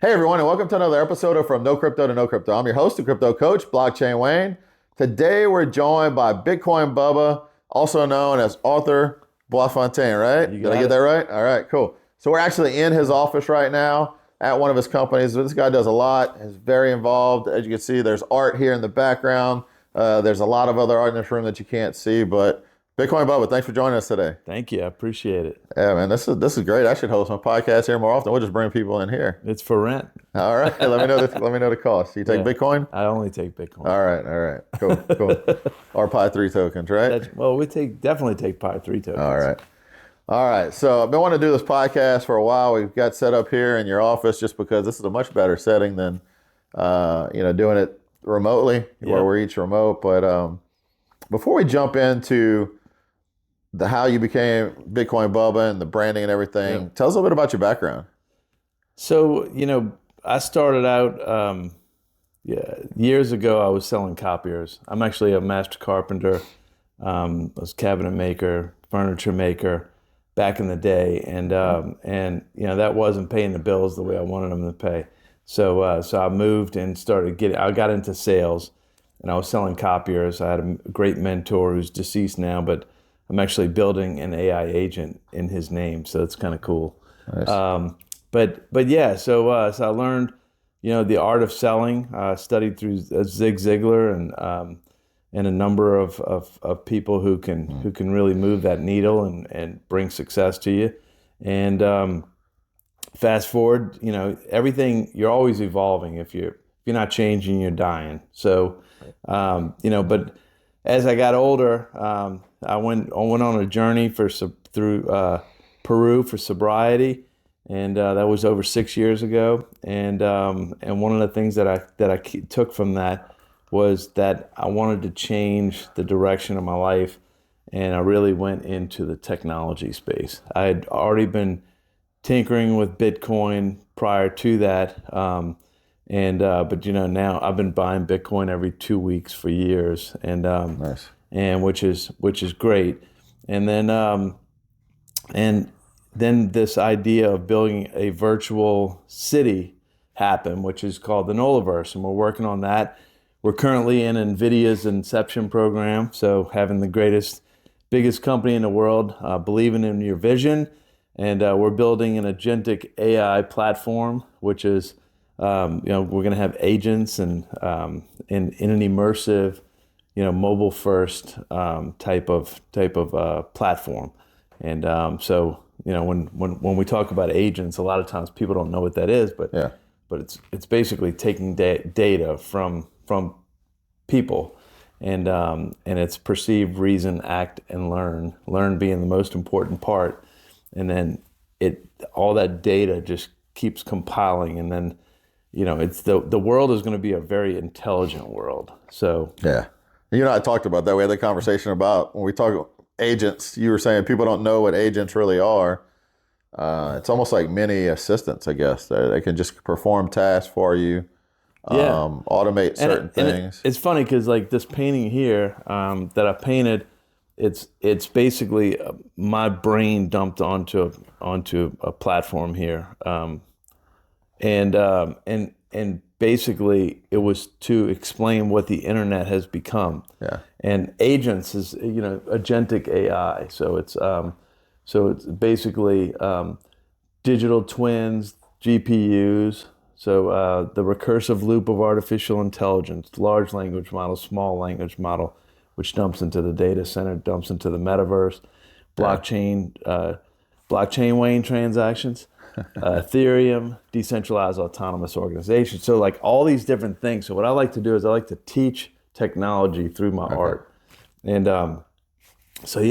Hey everyone, and welcome to another episode of From No Crypto to No Crypto. I'm your host, the crypto coach, Blockchain Wayne. Today we're joined by Bitcoin Bubba, also known as Arthur Blafontaine, right? Did I get that right? All right, cool. So we're actually in his office right now at one of his companies. This guy does a lot, is very involved. As you can see, there's art here in the background. There's a lot of other art in this room that you can't see, but Bitcoin Bubba, thanks for joining us today. Thank you. I appreciate it. Yeah, man, this is great. I should host my podcast here more often. We'll just bring people in here. It's for rent. All right, let me know the cost. You take Bitcoin? I only take Bitcoin. All right, cool. Or Pi 3 tokens, right? We definitely take Pi 3 tokens. All right. So I've been wanting to do this podcast for a while. We've got set up here in your office just because this is a much better setting than doing it remotely, where we're each remote. But before we jump into how you became Bitcoin Bubba and the branding and everything, tell us a little bit about your background. So, I started out years ago. I was selling copiers. I'm actually a master carpenter. I was cabinet maker, furniture maker back in the day, and that wasn't paying the bills the way I wanted them to pay. So I moved and I got into sales, and I was selling copiers. I had a great mentor who's deceased now, but I'm actually building an AI agent in his name, so it's kind of cool. Nice. So I learned, the art of selling. Studied through Zig Ziglar and a number of people who can really move that needle and bring success to you. And fast forward, everything, you're always evolving. If you're not changing, you're dying. So but as I got older, I went on a journey through Peru for sobriety, and that was over 6 years ago. And one of the things that I took from that was that I wanted to change the direction of my life, and I really went into the technology space. I had already been tinkering with Bitcoin prior to that, but now I've been buying Bitcoin every 2 weeks for years, and Nice. and which is great. And then this idea of building a virtual city happened, which is called the NOLAverse, and we're working on that. We're currently in NVIDIA's Inception program, so having the biggest company in the world believing in your vision, and we're building an Agentic AI platform, which is we're going to have agents and in an immersive, mobile first type of platform. And when we talk about agents, a lot of times people don't know what that is, but it's basically taking data from people, and it's perceive, reason, act, and learn being the most important part, and then all that data just keeps compiling, and then it's the world is going to be a very intelligent world. So you and I talked about that. We had the conversation about when we talk agents. You were saying people don't know what agents really are. It's almost like mini assistants, I guess. They can just perform tasks for you, automate certain things. It's funny because like this painting here that I painted, it's basically my brain dumped onto a platform here, and basically it was to explain what the internet has become. And agents is agentic AI. So it's basically digital twins, GPUs. So the recursive loop of artificial intelligence, large language model, small language model, which dumps into the data center, dumps into the metaverse, blockchain Wayne transactions, Ethereum, decentralized autonomous organizations. So like all these different things. So what I like to do is I like to teach technology through my art, and so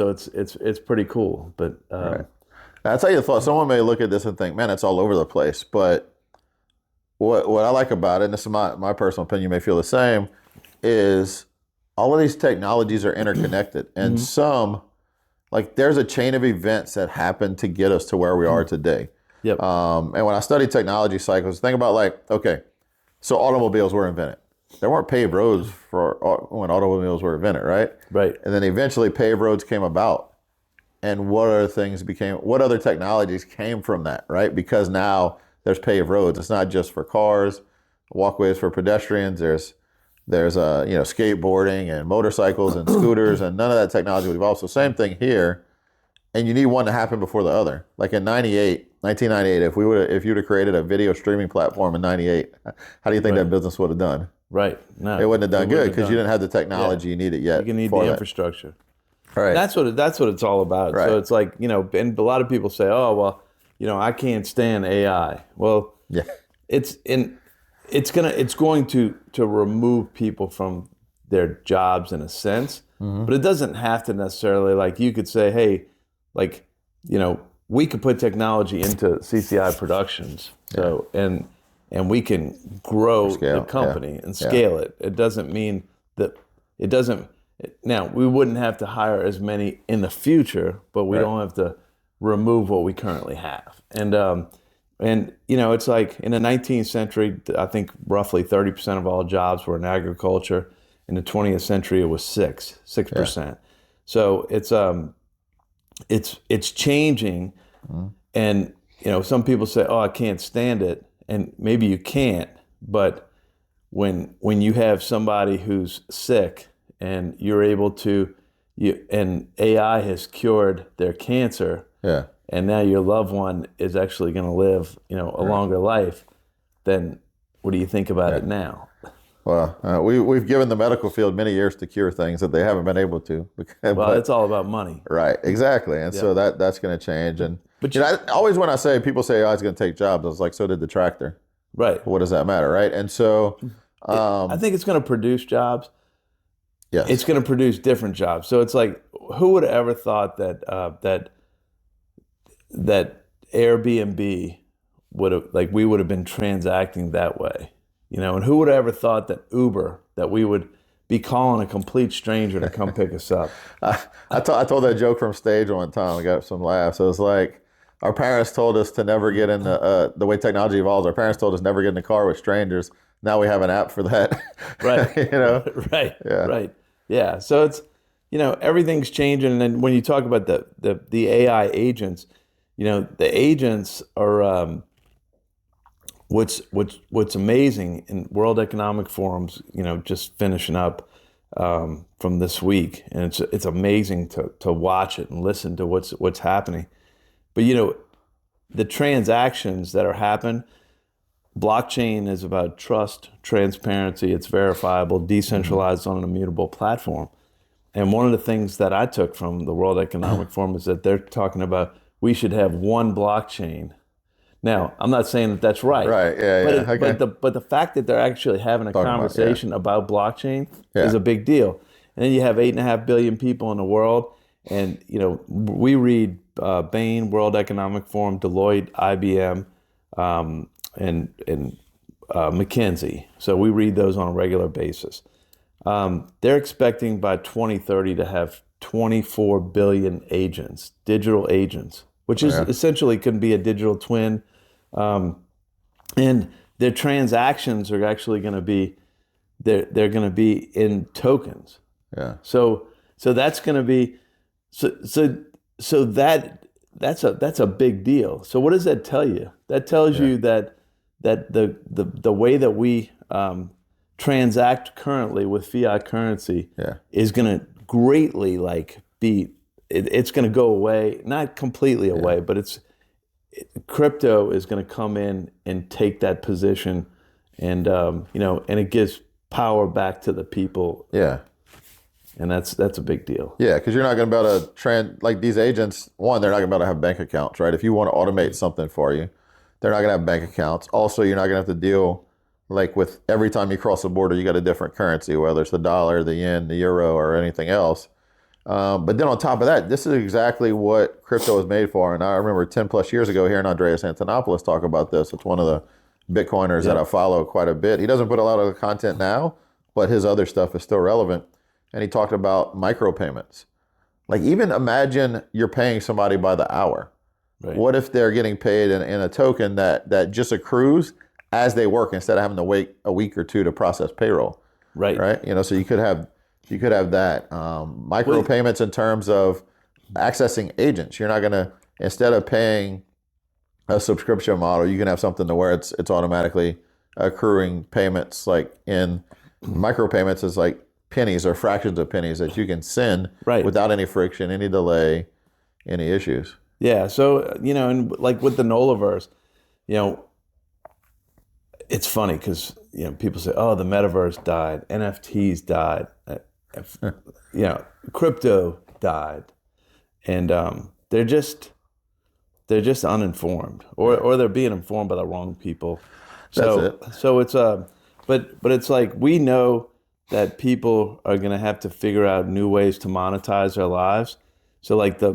it's pretty cool. But I'll tell you the thought. Someone may look at this and think, "Man, it's all over the place." But what I like about it, and this is my personal opinion, you may feel the same, is all of these technologies are interconnected, and some, like there's a chain of events that happen to get us to where we are today. And when I study technology cycles, think about so automobiles were invented. There weren't paved roads when automobiles were invented, right? Right. And then eventually paved roads came about. And what other technologies came from that, right? Because now there's paved roads. It's not just for cars, walkways for pedestrians. There's skateboarding and motorcycles and scooters, and none of that technology would evolve. So same thing here, and you need one to happen before the other. Like in 1998, if you would have created a video streaming platform in 98, how do you think that business would have done? Right. No, it wouldn't have done good because you didn't have the technology you needed yet. You need the infrastructure. Right. That's what it's all about. Right. So it's like, and a lot of people say, oh, well, I can't stand AI. Well, Yeah. it's going to remove people from their jobs in a sense, but it doesn't have to necessarily, like you could say, hey, like, we could put technology into CCI Productions. So, and we can grow the company and scale it. It doesn't mean that now we wouldn't have to hire as many in the future, but we don't have to remove what we currently have. And it's like in the 19th century, I think roughly 30% of all jobs were in agriculture. In the 20th century, it was 6%. Yeah. So it's changing. Mm-hmm. And, some people say, oh, I can't stand it. And maybe you can't, but when you have somebody who's sick and you're able to, and AI has cured their cancer, and now your loved one is actually going to live, a longer life, then what do you think about it now? Well, we've given the medical field many years to cure things that they haven't been able to. Well, it's all about money. Right, exactly. And so that's going to change. But always when people say, oh, it's going to take jobs, I was like, so did the tractor. Right. What does that matter, right? And so... I think it's going to produce jobs. Yes. It's going to produce different jobs. So it's like, who would have ever thought that Airbnb we would have been transacting that way, and who would have ever thought that Uber, that we would be calling a complete stranger to come pick us up? I told that joke from stage one time. I got some laughs. It was like, our parents told us to never get in the way technology evolves. Our parents told us never get in the car with strangers. Now we have an app for that. Right. Right. Yeah. Right. Yeah. So it's, everything's changing. And then when you talk about the AI agents, the agents are what's amazing in World Economic Forum's, just finishing up from this week, and it's amazing to watch it and listen to what's happening. But the transactions that are happening, blockchain is about trust, transparency, it's verifiable, decentralized on an immutable platform. And one of the things that I took from the World Economic Forum is that they're talking about we should have one blockchain. Now, I'm not saying that that's right. Right, yeah. But the fact that they're actually having a conversation about blockchain is a big deal. And then you have 8.5 billion people in the world, and we read Bain, World Economic Forum, Deloitte, IBM, and McKinsey. So we read those on a regular basis. They're expecting by 2030 to have 24 billion agents, digital agents, which is essentially can be a digital twin. And their transactions are actually going to be, they're going to be in tokens. Yeah. So that's going to be, so that's a big deal. So what does that tell you? That tells you that the way that we transact currently with fiat currency is going to greatly it's going to go away, not completely away, but crypto is going to come in and take that position, and and it gives power back to the people. Yeah. And that's a big deal. Yeah, because you're not going to be able to like these agents. One, they're not going to be able to have bank accounts, right? If you want to automate something for you, they're not going to have bank accounts. Also, you're not going to have to deal with every time you cross the border, you got a different currency, whether it's the dollar, the yen, the euro, or anything else. But then on top of that, this is exactly what crypto is made for. And I remember 10 plus years ago hearing Andreas Antonopoulos talk about this. It's one of the Bitcoiners that I follow quite a bit. He doesn't put a lot of the content now, but his other stuff is still relevant. And he talked about micropayments. Like, even imagine you're paying somebody by the hour. Right. What if they're getting paid in a token that just accrues as they work instead of having to wait a week or two to process payroll? Right. Right. So you could have that micropayments in terms of accessing agents. You're not going to, instead of paying a subscription model. You can have something to where it's automatically accruing payments, like in micropayments is like pennies or fractions of pennies that you can send Right. without any friction, any delay, any issues. Yeah. So, and like with the NOLAverse, you know, it's funny because, people say, oh, the metaverse died, NFTs died, if- crypto died. And they're just uninformed, or they're being informed by the wrong people. That's So it. so it's but it's like we know that people are going to have to figure out new ways to monetize their lives. So like the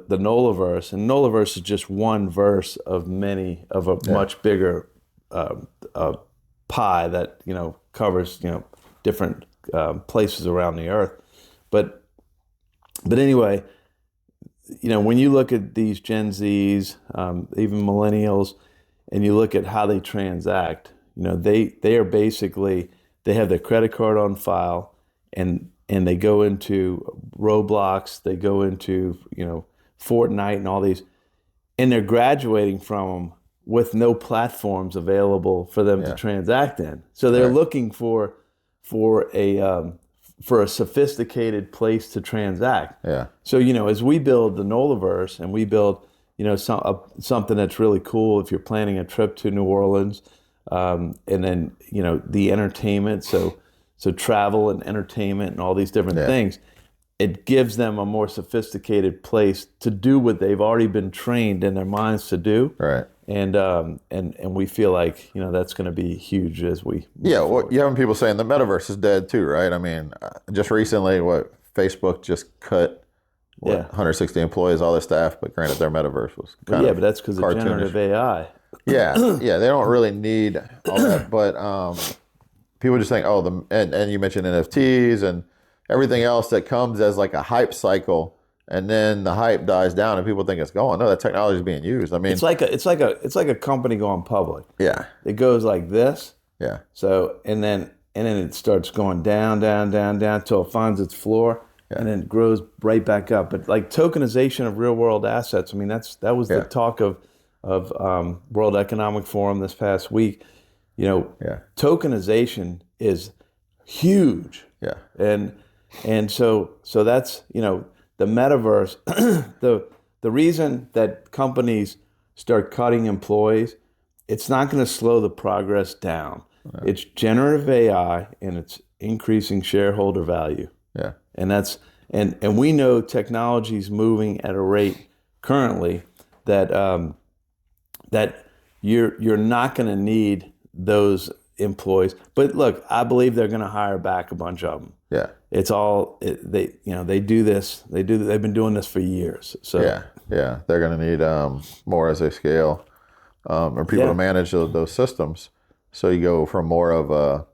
NOLAverse, and NOLAverse is just one verse of many of a Yeah. much bigger uh, pie that covers different places around the earth. But anyway, when you look at these Gen Zs, even millennials, and you look at how they transact, they are basically, they have their credit card on file, and they go into Roblox, they go into Fortnite and all these, and they're graduating from them with no platforms available for them to Yeah. transact in. So they're Right. looking for a sophisticated place to transact. Yeah. So as we build the NOLAverse, and we build something that's really cool if you're planning a trip to New Orleans, and then the entertainment, so travel and entertainment and all these different Yeah. things, it gives them a more sophisticated place to do what they've already been trained in their minds to do. Right. And we feel like that's going to be huge as we move Yeah. Well, forward. you having people saying the metaverse is dead too, right? I mean, just recently, Facebook just cut Yeah. 160 employees, all their staff, but granted, their metaverse was kind Yeah, of but that's because of cartoonish. generative AI. Yeah, yeah, they don't really need all that, but people just think, oh, and you mentioned NFTs and everything else that comes as like a hype cycle, and then the hype dies down, and people think it's gone. No, that technology is being used. I mean, It's like a company going public. yeah, It goes like this. yeah, So and then it starts going down, down, down, down until it finds its floor, and then it grows right back up. But like tokenization of real world assets, I mean that was the yeah, talk of World Economic Forum this past week. yeah, Tokenization is huge, yeah, and so that's the metaverse. The reason that companies start cutting employees, it's not going to slow the progress down. It's generative AI, and it's increasing shareholder value. yeah, And that's and we know technology is moving at a rate currently that that you're not going to need those employees. But look, I believe they're going to hire back a bunch of them. yeah, It's all they do this. They've been doing this for years. So yeah, yeah. They're going to need more as they scale, or people Yeah. to manage those systems. So you go from more of a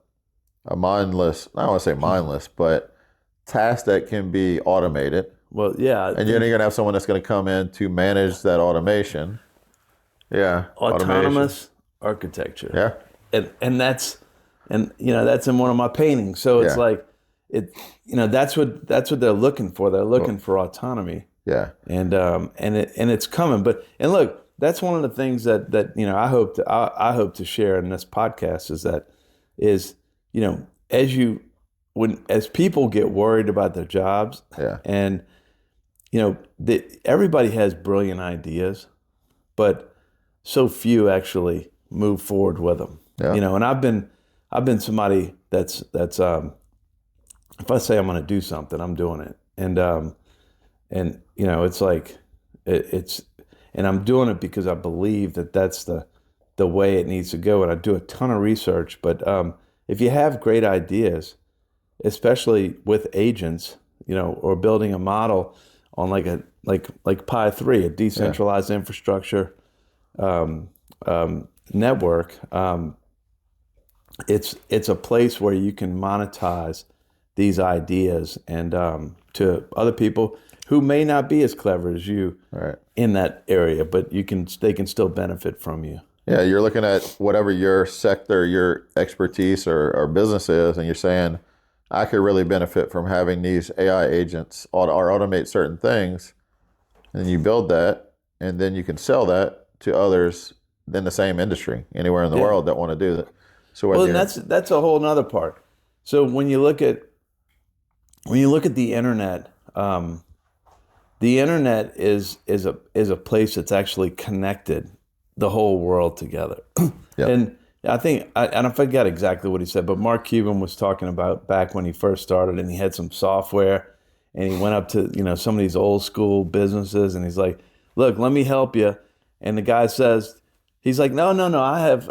mindless, I don't want to say mindless, but task that can be automated. Well, yeah, And you're going to have someone that's going to come in to manage that automation. Yeah. autonomous architecture. Yeah. And that's in one of my paintings. So it's Yeah. like that's what they're looking for. They're looking for autonomy. Yeah. And it's coming. But look, that's one of the things that I hope to share in this podcast is as people get worried about their jobs, Yeah. and everybody has brilliant ideas, but so few actually move forward with them. Yeah. And I've been somebody that's if I say I'm going to do something, I'm doing it. And it's like it's and I'm doing it because I believe that that's the way it needs to go. And I do a ton of research. But if you have great ideas, especially with agents, or building a model on like Pi 3, a decentralized infrastructure network, it's a place where you can monetize these ideas and to other people who may not be as clever as you Right. in that area, but they can still benefit from you. Yeah. You're looking at whatever your sector, your expertise or business is, and you're saying, I could really benefit from having these AI agents or automate certain things. And you build that, and then you can sell that to others in the same industry anywhere in the Yeah. world that want to do that. So Well, whether and that's a whole nother part. So when you look at the internet is a place that's actually connected the whole world together. yeah, And I forget exactly what he said, but Mark Cuban was talking about back when he first started, and he had some software, and he went up to some of these old school businesses, and he's like, "Look, let me help you." And the guy says, he's like, "No, no, no, I have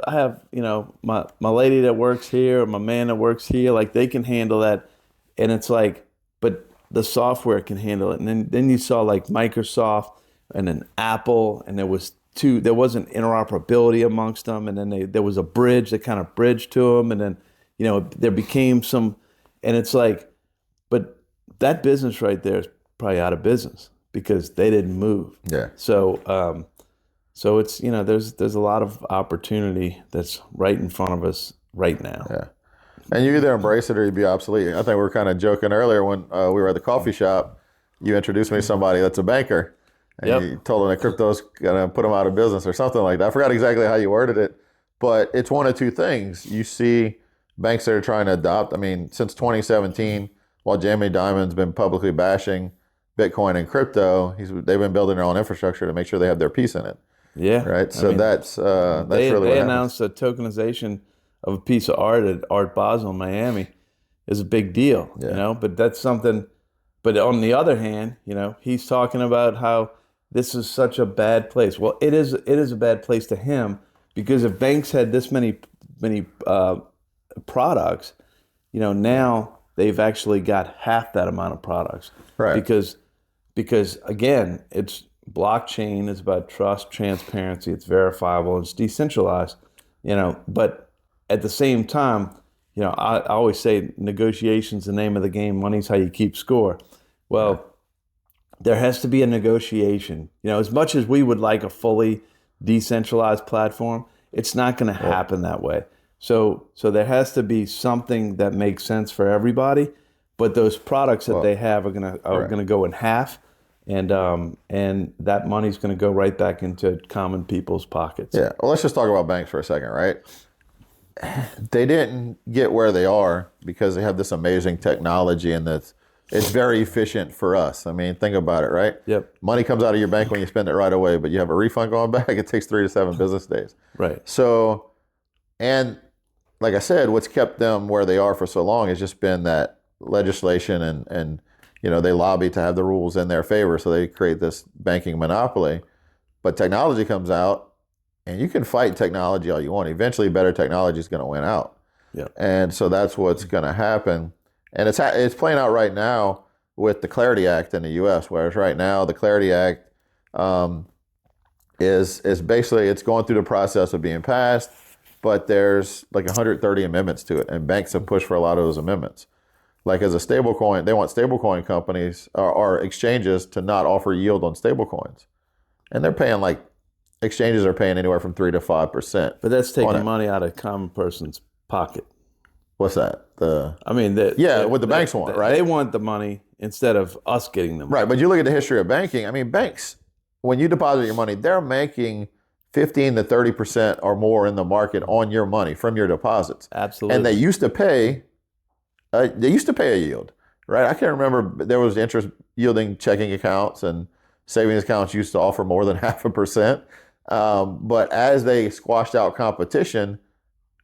my lady that works here, my man that works here, like they can handle that." And it's like, but the software can handle it. And then you saw like Microsoft and then Apple, and there wasn't interoperability amongst them. And then there was a bridge that kind of bridged to them. And then, there became some, and it's like, but that business right there is probably out of business because they didn't move. yeah. So it's, there's a lot of opportunity that's right in front of us right now. Yeah. And you either embrace it or you be obsolete. I think we were kind of joking earlier when we were at the coffee shop. You introduced me to somebody that's a banker, and Yep. you told them that crypto's going to put them out of business or something like that. I forgot exactly how you worded it, but it's one of two things. You see banks that are trying to adopt. I mean, since 2017, while Jamie Dimon's been publicly bashing Bitcoin and crypto, they've been building their own infrastructure to make sure they have their piece in it. Yeah. Right. So that's really what they happens. announced a tokenization of a piece of art at Art Basel in Miami is a big deal, Yeah. but that's something. But on the other hand, he's talking about how this is such a bad place. Well, it is a bad place to him because if banks had this many products, now they've actually got half that amount of products. Right. Because again, it's blockchain is about trust, transparency, it's verifiable, it's decentralized, but at the same time, I always say negotiation's the name of the game, money's how you keep score. Well, there has to be a negotiation. As much as we would like a fully decentralized platform, it's not going to happen that way. So there has to be something that makes sense for everybody, but those products that they have are going to go in half, and that money's going to go right back into common people's pockets. Yeah. Well, let's just talk about banks for a second, right? They didn't get where they are because they have this amazing technology and it's very efficient for us. I mean, think about it, right? Yep. Money comes out of your bank when you spend it right away, but you have a refund going back, it takes 3 to 7 business days. Right. So, and like I said, what's kept them where they are for so long has just been that legislation and they lobby to have the rules in their favor, so they create this banking monopoly. But technology comes out, and you can fight technology all you want. Eventually, better technology is going to win out. Yeah. And so that's what's going to happen. And it's playing out right now with the Clarity Act in the U.S., whereas right now the Clarity Act is basically, it's going through the process of being passed, but there's like 130 amendments to it, and banks have pushed for a lot of those amendments. Like as a stablecoin, they want stablecoin companies or exchanges to not offer yield on stablecoins, and they're paying exchanges are paying anywhere from 3 to 5%. But that's taking money out of common person's pocket. What's that? What the banks want, right? They want the money instead of us getting the money. Right, but you look at the history of banking. I mean, banks, when you deposit your money, they're making 15 to 30% or more in the market on your money from your deposits. Absolutely. And they used to pay a yield, right? I can remember there was interest yielding checking accounts, and savings accounts used to offer more than 0.5%. But as they squashed out competition,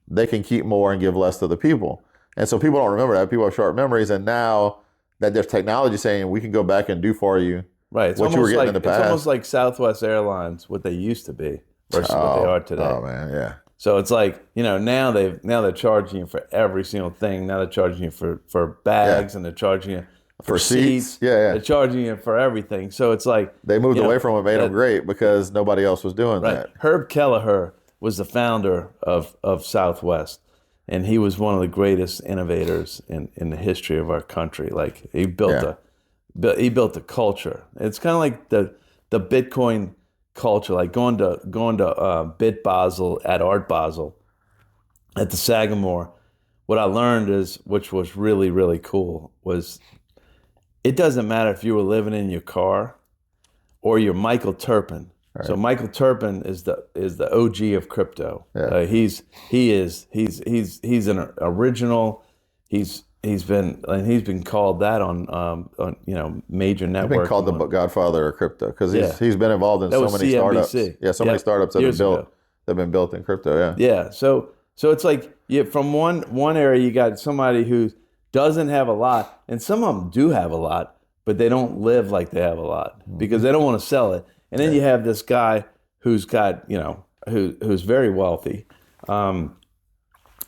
they can keep more and give less to the people. And so people don't remember that. People have short memories. And now that there's technology saying we can go back and do for you what you were getting in the past. It's almost like Southwest Airlines, what they used to be versus what they are today. Oh, man, yeah. So it's like, now they're charging you for every single thing. Now they're charging you for bags, and they're charging you for seats. Yeah. They're charging you for everything. So it's like they moved away from what made them great because nobody else was doing that. Herb Kelleher was the founder of Southwest, and he was one of the greatest innovators in the history of our country. Like he built a culture. It's kind of like the Bitcoin culture, like going to Bit Basel at Art Basel at the Sagamore. What I learned which was really, really cool, was it doesn't matter if you were living in your car or you're Michael Turpin. So Michael Turpin is the OG of crypto. Yeah. He's an original. He's been called that on major He's been networks. called the Godfather of crypto because he's been involved in That so was many CNBC. startups. Yeah, so many startups that have been built in crypto. Yeah. Yeah. So it's like from one area you got somebody who doesn't have a lot, and some of them do have a lot, but they don't live like they have a lot because they don't want to sell it. And then you have this guy who's got who's very wealthy, and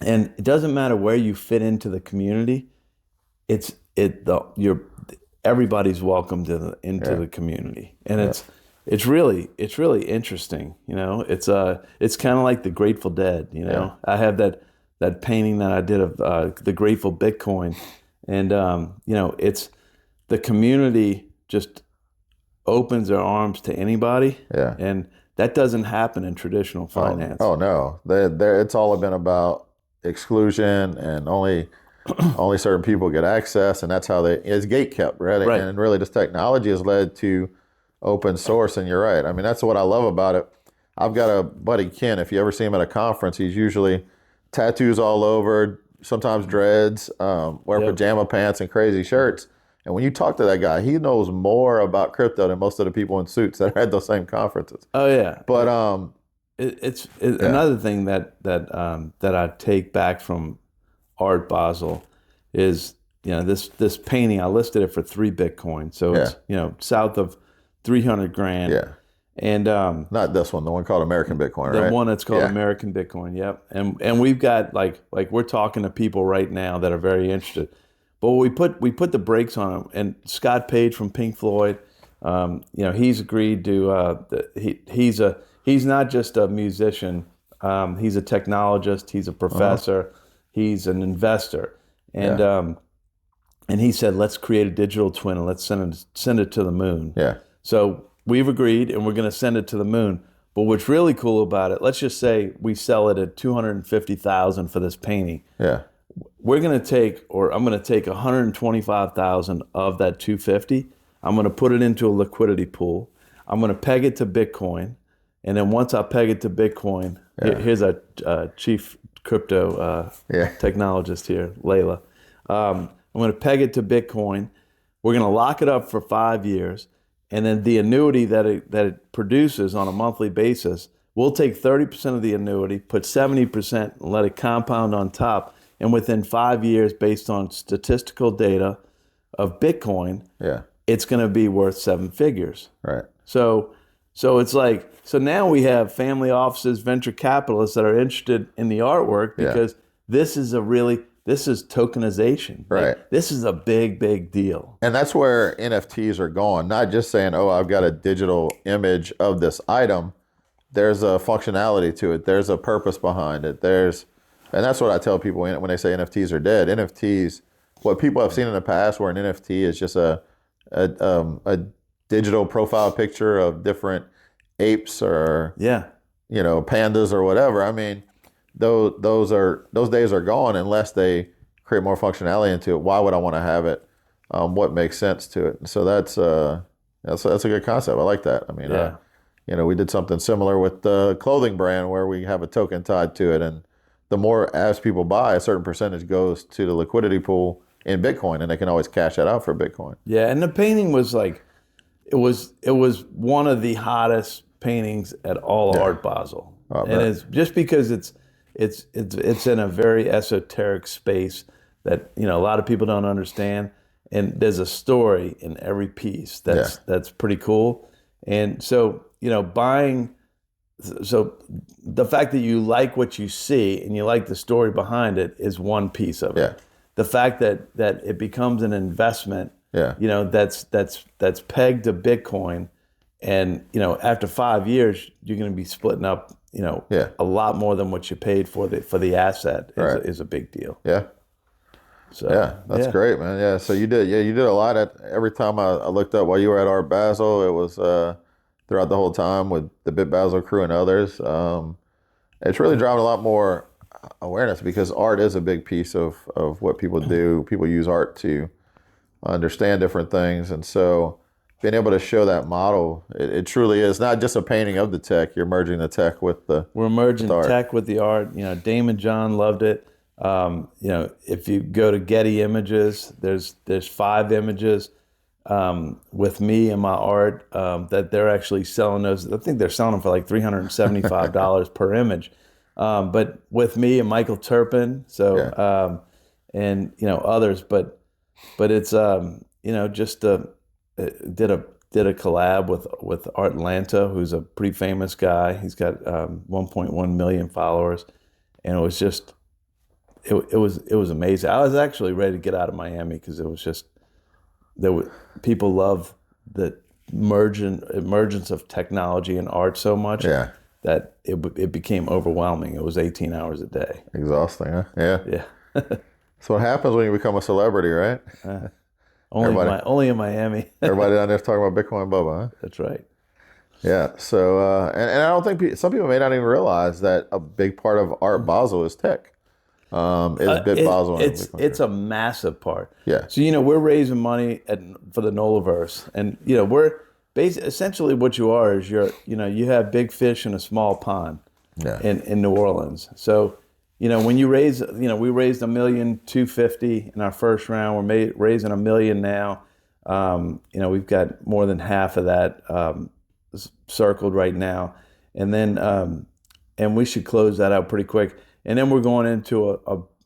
it doesn't matter where you fit into the community. Everybody's welcome into the community, and it's really interesting. It's kind of like the Grateful Dead. I have that painting that I did of the Grateful Bitcoin, and it's the community just opens their arms to anybody, and that doesn't happen in traditional finance. Oh no, it's all been about exclusion and only certain people get access, and that's how it's gate kept, right? And really, this technology has led to open source. And you're right. I mean, that's what I love about it. I've got a buddy Ken. If you ever see him at a conference, he's usually tattoos all over, sometimes dreads, wear pajama pants and crazy shirts. And when you talk to that guy, he knows more about crypto than most of the people in suits that are at those same conferences. Oh yeah, but it's another thing that I take back from Art Basel is this painting. I listed it for 3 Bitcoin, so it's south of 300 grand. Yeah. And not this one, the one called American Bitcoin, the right? one that's called American Bitcoin. Yep. And we've got like we're talking to people right now that are very interested. But we put the brakes on them. And Scott Page from Pink Floyd, he's agreed to. He's not just a musician. He's a technologist. He's a professor. He's an investor. And he said, let's create a digital twin and let's send it to the moon. Yeah. So we've agreed, and we're going to send it to the moon. But what's really cool about it, let's just say we sell it at $250,000 for this painting. Yeah. I'm going to take $125,000 of that 250. I'm going to put it into a liquidity pool. I'm going to peg it to Bitcoin, and then once I peg it to Bitcoin, here's our chief crypto technologist here, Layla. I'm going to peg it to Bitcoin. We're going to lock it up for 5 years. And then the annuity that it produces on a monthly basis, we'll take 30% of the annuity, put 70% and let it compound on top. And within 5 years, based on statistical data of Bitcoin, it's going to be worth 7 figures. Right. So it's like, so now we have family offices, venture capitalists that are interested in the artwork because this is tokenization. Right. Like, this is a big deal. And that's where NFTs are going. Not just saying, oh, I've got a digital image of this item. There's a functionality to it. There's a purpose behind it. And that's what I tell people when they say NFTs are dead. NFTs, what people have seen in the past where an NFT is just a digital profile picture of different apes or pandas or whatever. I mean, those days are gone unless they create more functionality into it. Why would I want to have it? What makes sense to it? So that's a good concept. I like that. I mean, we did something similar with the clothing brand where we have a token tied to it, and the more as people buy, a certain percentage goes to the liquidity pool in Bitcoin, and they can always cash that out for Bitcoin. Yeah, and the painting was like, it was one of the hottest paintings at all Art Basel, and it's just because it's in a very esoteric space that a lot of people don't understand, and there's a story in every piece that's pretty cool, and so So the fact that you like what you see and you like the story behind it is one piece of it. Yeah. The fact that it becomes an investment, that's pegged to Bitcoin, and after 5 years you're going to be splitting up, a lot more than what you paid for the asset is a big deal. Yeah. So that's great, man. Yeah. So you did a lot. Every time I looked up while you were at Art Basel, it was throughout the whole time with the Bit Basel crew and others. It's really driving a lot more awareness because art is a big piece of what people do. People use art to understand different things. And so being able to show that model, it truly is not just a painting of the tech. You're merging the tech with the We're merging art. tech with the art. Damon John loved it. If you go to Getty Images, there's 5 images with me and my art that they're actually selling those. I think they're selling them for like $375 per image. But with me and Michael Turpin, so and others, but it's just did a collab with Art Atlanta, who's a pretty famous guy. He's got 1.1 million followers, and it was just it was amazing. I was actually ready to get out of Miami because it was just people love the emergence of technology and art so much that it became overwhelming. It was 18 hours a day. Exhausting, huh? Yeah. Yeah. That's what happens when you become a celebrity, right? Only in Miami. Everybody down there talking about Bitcoin Bubba, huh? That's right. Yeah. So, and I don't think some people may not even realize that a big part of Art Basel is tech. Is Bit Basel? It's a massive part. Yeah. So we're raising money for the NOLAverse, and we're essentially what you are is you have big fish in a small pond. Yeah. In New Orleans. So when you raise we raised $1,250,000 in our first round. We're raising $1 million now. We've got more than half of that circled right now, and then and we should close that out pretty quick. And then we're going into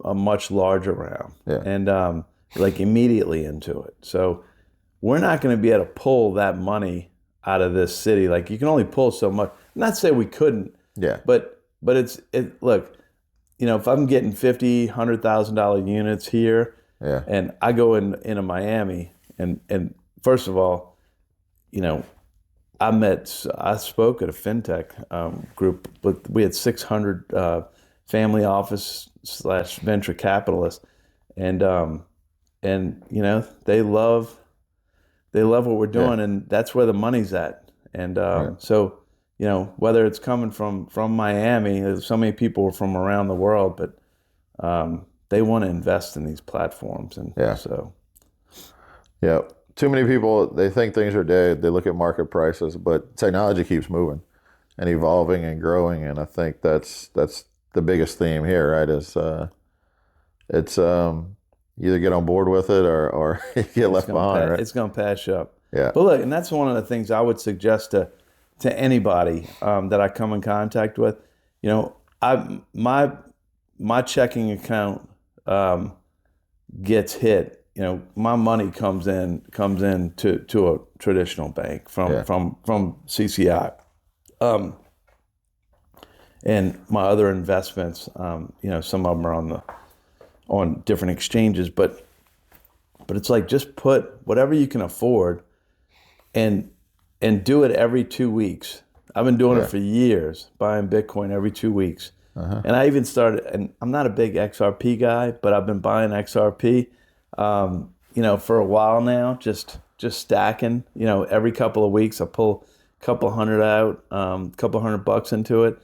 a much larger round, and like immediately into it. So we're not going to be able to pull that money out of this city. Like you can only pull so much. Not say we couldn't, but look, if I'm getting $50,000, $100,000 units here, and I go into Miami, and first of all, I spoke at a fintech group, but we had 600 family office / venture capitalists, and they love what we're doing, and that's where the money's at. And so whether it's coming from Miami, there's so many people from around the world, but they want to invest in these platforms, and so too many people, they think things are dead. They look at market prices, but technology keeps moving and evolving and growing, and I think that's the biggest theme here, right? Is it's you either get on board with it or you get left behind, right? It's going to pass you up. Yeah. But look, and that's one of the things I would suggest to anybody that I come in contact with. My checking account gets hit. My money comes in to a traditional bank from CCI. And my other investments, some of them are on different exchanges, but it's like just put whatever you can afford, and do it every 2 weeks. I've been doing it for years, buying Bitcoin every 2 weeks, and I even started. And I'm not a big XRP guy, but I've been buying XRP, for a while now, just stacking. Every couple of weeks I pull a couple hundred out, couple $100 into it.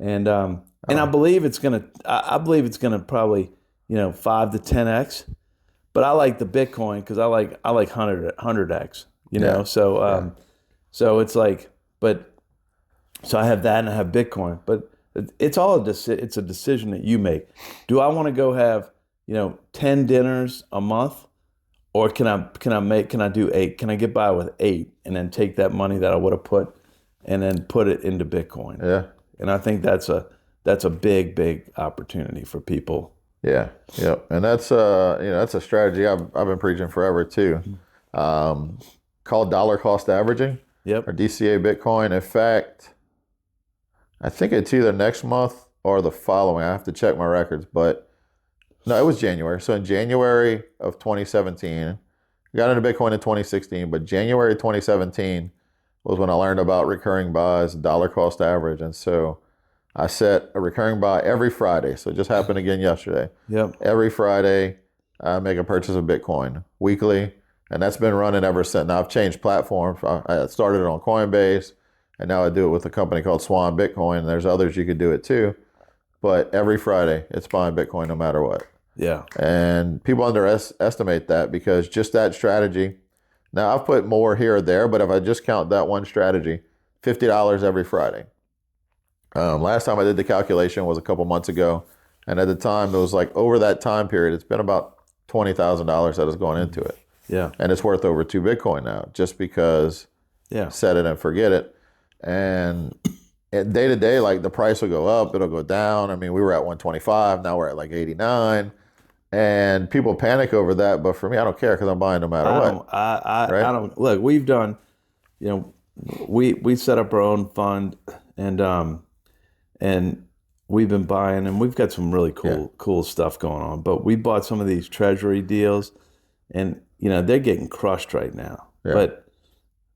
And I believe it's gonna. I believe it's gonna probably 5 to 10x. But I like the Bitcoin because I like 100x. So it's like, so I have that and I have Bitcoin. But it's all it's a decision that you make. Do I want to go have 10 dinners a month, or can I do 8? Can I get by with 8 and then take that money that I would have put and then put it into Bitcoin? Yeah. And I think that's a big opportunity for people. Yeah, yep, and that's a strategy I've been preaching forever too, called dollar cost averaging. Yep. Or DCA Bitcoin. In fact, I think it's either next month or the following. I have to check my records, but no, it was January. So in January of 2017, I got into Bitcoin in 2016, but January 2017 was when I learned about recurring buys, dollar cost average. And so I set a recurring buy every Friday. So it just happened again yesterday. Yep. Every Friday, I make a purchase of Bitcoin weekly. And that's been running ever since. Now I've changed platforms. I started it on Coinbase, and now I do it with a company called Swan Bitcoin. There's others you could do it too. But every Friday, it's buying Bitcoin no matter what. Yeah. And people underestimate that, because just that strategy, Now I've put more here or there, but if I just count that one strategy, $50 every Friday. Last time I did the calculation was a couple months ago, and at the time it was like over that time period, it's been about $20,000 that has gone into it. Yeah. And it's worth over 2 Bitcoin now, just because set it and forget it. And day to day, like the price will go up, it'll go down. I mean, we were at 125, now we're at like 89. And people panic over that, but for me, I don't care because I'm buying no matter what. I don't look. We've done, we set up our own fund, and we've been buying, and we've got some really cool stuff going on. But we bought some of these treasury deals, and they're getting crushed right now. Yeah. But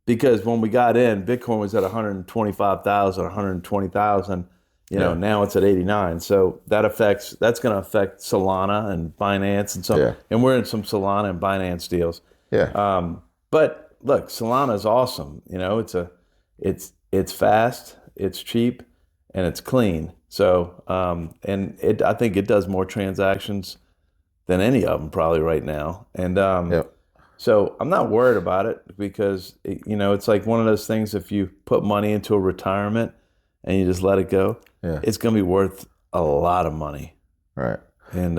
because when we got in, Bitcoin was at 125,000, 120,000. Now it's at 89. So that's going to affect Solana and Binance and some. And we're in some Solana and Binance deals. Yeah. But look, Solana is awesome. It's fast, it's cheap, and it's clean. So I think it does more transactions than any of them probably right now. And so I'm not worried about it because it's like one of those things. If you put money into a retirement and you just let it go, it's going to be worth a lot of money. Right. And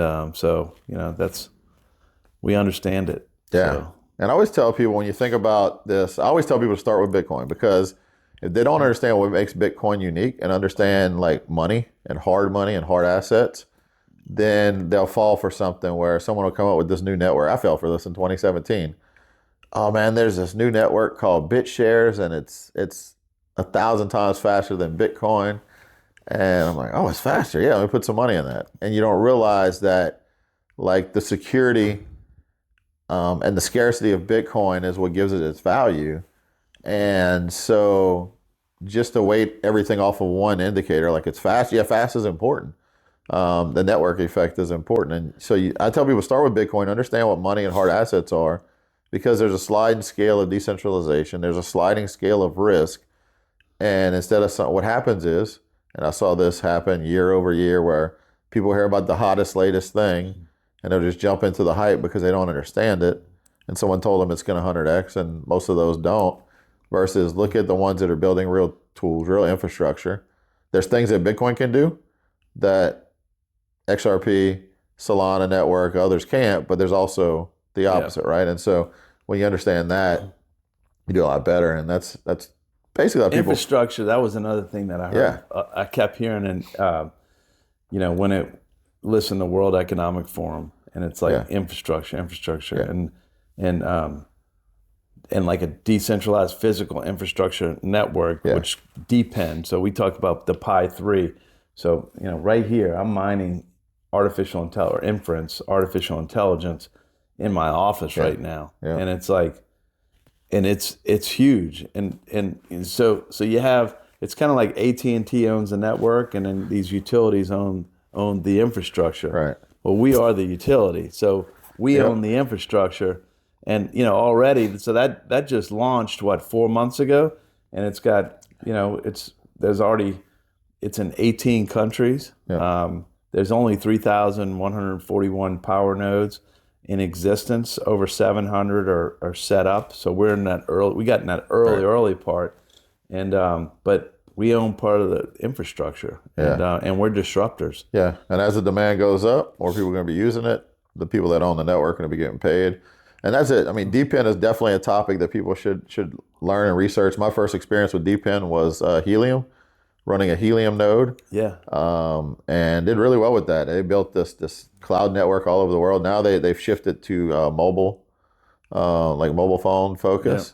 we understand it. Yeah. So. And I always tell people, when you think about this, I always tell people to start with Bitcoin, because if they don't understand what makes Bitcoin unique and understand like money and hard assets, then they'll fall for something where someone will come up with this new network. I fell for this in 2017. Oh man, there's this new network called BitShares, and it's 1,000 times faster than Bitcoin. And I'm like, oh, it's faster. Yeah, let me put some money in that. And you don't realize that like the security and the scarcity of Bitcoin is what gives it its value. And so just to weight everything off of one indicator, like it's fast. Yeah, fast is important. The network effect is important. And so I tell people, start with Bitcoin, understand what money and hard assets are, because there's a sliding scale of decentralization. There's a sliding scale of risk. And instead of what happens is, and I saw this happen year over year, where people hear about the hottest, latest thing, and they'll just jump into the hype because they don't understand it. And someone told them it's going to 100x, and most of those don't. Versus look at the ones that are building real tools, real infrastructure. There's things that Bitcoin can do that XRP, Solana network, others can't, but there's also the opposite, right? And so when you understand that, you do a lot better. And that's basically how people... Infrastructure, that was another thing that I heard. I kept hearing, and when it listened to World Economic Forum, and it's like infrastructure, and like a decentralized physical infrastructure network, which depends. So we talked about the Pi 3. So, right here, I'm mining artificial intelligence in my office right now. Yeah. And it's like, and it's huge. And so you have, it's kind of like AT&T owns the network, and then these utilities own the infrastructure. Right. Well, we are the utility. So we own the infrastructure. And, already, so that just launched, 4 months ago? And it's got, it's in 18 countries. Yeah. There's only 3,141 power nodes in existence. Over 700 are set up. So we're in that we got in that early part. And, but we own part of the infrastructure, and we're disruptors. Yeah. And as the demand goes up, more people are going to be using it. The people that own the network are going to be getting paid. And that's it. I mean, DePIN is definitely a topic that people should learn and research. My first experience with DePIN was Helium, running a Helium node. Yeah. And did really well with that. They built this cloud network all over the world. Now they've shifted to mobile, like mobile phone focus.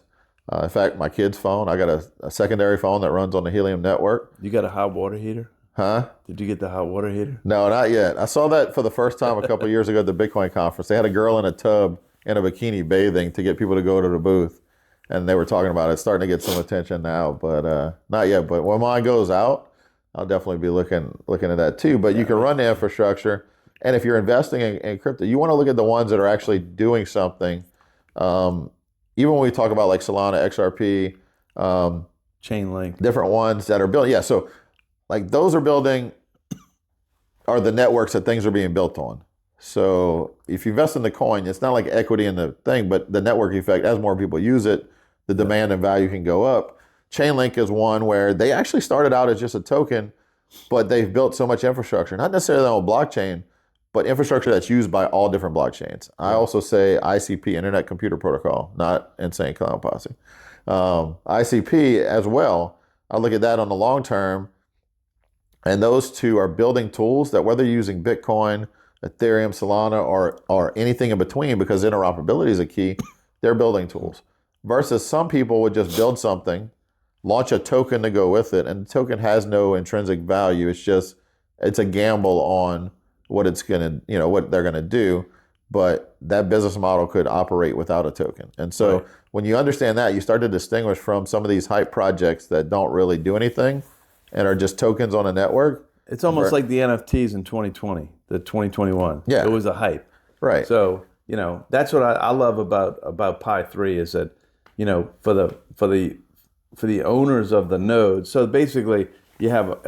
Yeah. In fact, my kid's phone, I got a secondary phone that runs on the Helium network. You got a hot water heater? Huh? Did you get the hot water heater? No, not yet. I saw that for the first time a couple of years ago at the Bitcoin conference. They had a girl in a tub in a bikini bathing to get people to go to the booth. And they were talking about it. It's starting to get some attention now, but not yet. But when mine goes out, I'll definitely be looking at that too. But you can run the infrastructure. And if you're investing in crypto, you want to look at the ones that are actually doing something. Even when we talk about like Solana, XRP, Chainlink, different ones that are building. Yeah, so like those are the networks that things are being built on. So if you invest in the coin, it's not like equity in the thing, but the network effect, as more people use it, the demand and value can go up. Chainlink is one where they actually started out as just a token, but they've built so much infrastructure, not necessarily on blockchain, but infrastructure that's used by all different blockchains. I also say ICP, Internet Computer Protocol, not Insane Clown Posse. ICP as well. I look at that on the long term, and those two are building tools that whether you're using Bitcoin, Ethereum, Solana, or anything in between, because interoperability is a key, they're building tools. Versus some people would just build something, launch a token to go with it, and the token has no intrinsic value. It's a gamble on what it's gonna, what they're gonna do. But that business model could operate without a token. And so when you understand that, you start to distinguish from some of these hype projects that don't really do anything and are just tokens on a network. It's almost like the NFTs in 2020, the 2021. Yeah. It was a hype. Right. So, that's what I love about Pi 3 is that, for the owners of the nodes. So basically you have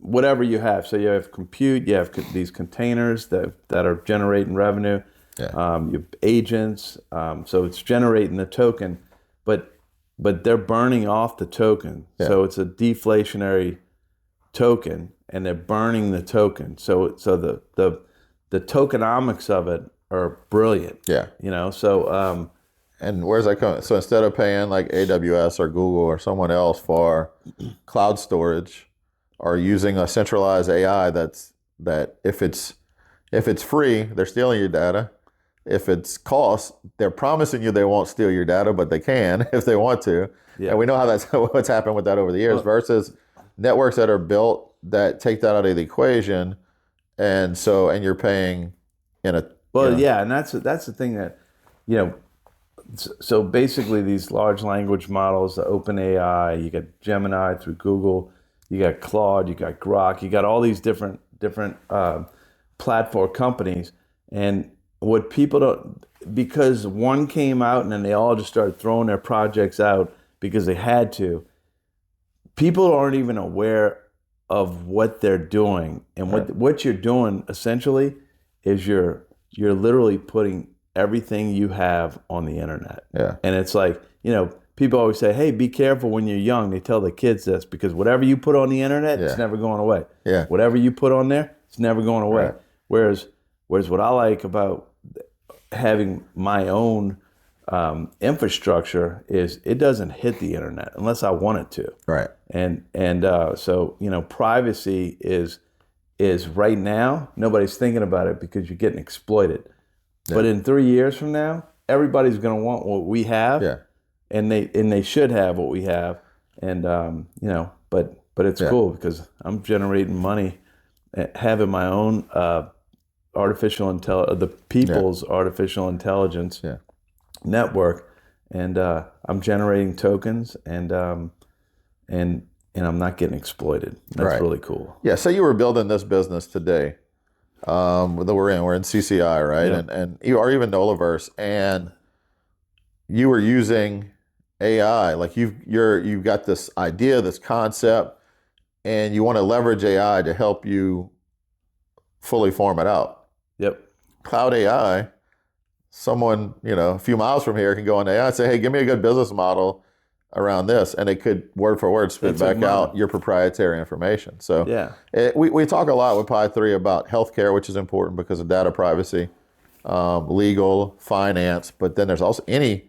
whatever you have. So you have compute, you have these containers that are generating revenue. Yeah. You have agents. So it's generating the token, but they're burning off the token. Yeah. So it's a deflationary token, and they're burning the token. So the tokenomics of it are brilliant. Yeah. So and where's that coming? So instead of paying like AWS or Google or someone else for cloud storage, or using a centralized AI that if it's free, they're stealing your data. If it's cost, they're promising you they won't steal your data, but they can if they want to. Yeah. And we know how that's what's happened with that over the years. Versus networks that are built that take that out of the equation, and you're paying in a yeah, and that's the thing that So basically, these large language models, the OpenAI, you got Gemini through Google, you got Claude, you got Grok, you got all these different platform companies, and what people don't, because one came out and then they all just started throwing their projects out because they had to. People aren't even aware of what they're doing, and what you're doing essentially is you're literally putting everything you have on the internet. Yeah. And it's like, people always say, hey, be careful when you're young. They tell the kids this because whatever you put on the internet, it's never going away. Yeah. Whatever you put on there, it's never going away. Right. Whereas what I like about having my own infrastructure is it doesn't hit the internet unless I want it to. Right. And so, privacy is right now, nobody's thinking about it because you're getting exploited. Yeah. But in 3 years from now, everybody's going to want what we have. Yeah. And they should have what we have, and but it's cool because I'm generating money, having my own the people's artificial intelligence network, and I'm generating tokens, and I'm not getting exploited. That's really cool. Yeah. So you were building this business today that we're in CCI, right? Yeah. And you are even NOLAverse, and you were using AI, like you've got this idea, this concept, and you want to leverage AI to help you fully form it out. Yep. Cloud AI, someone, a few miles from here can go on AI and say, hey, give me a good business model around this, and it could word for word spit back out your proprietary information. So we talk a lot with Pi 3 about healthcare, which is important because of data privacy, legal, finance, but then there's also any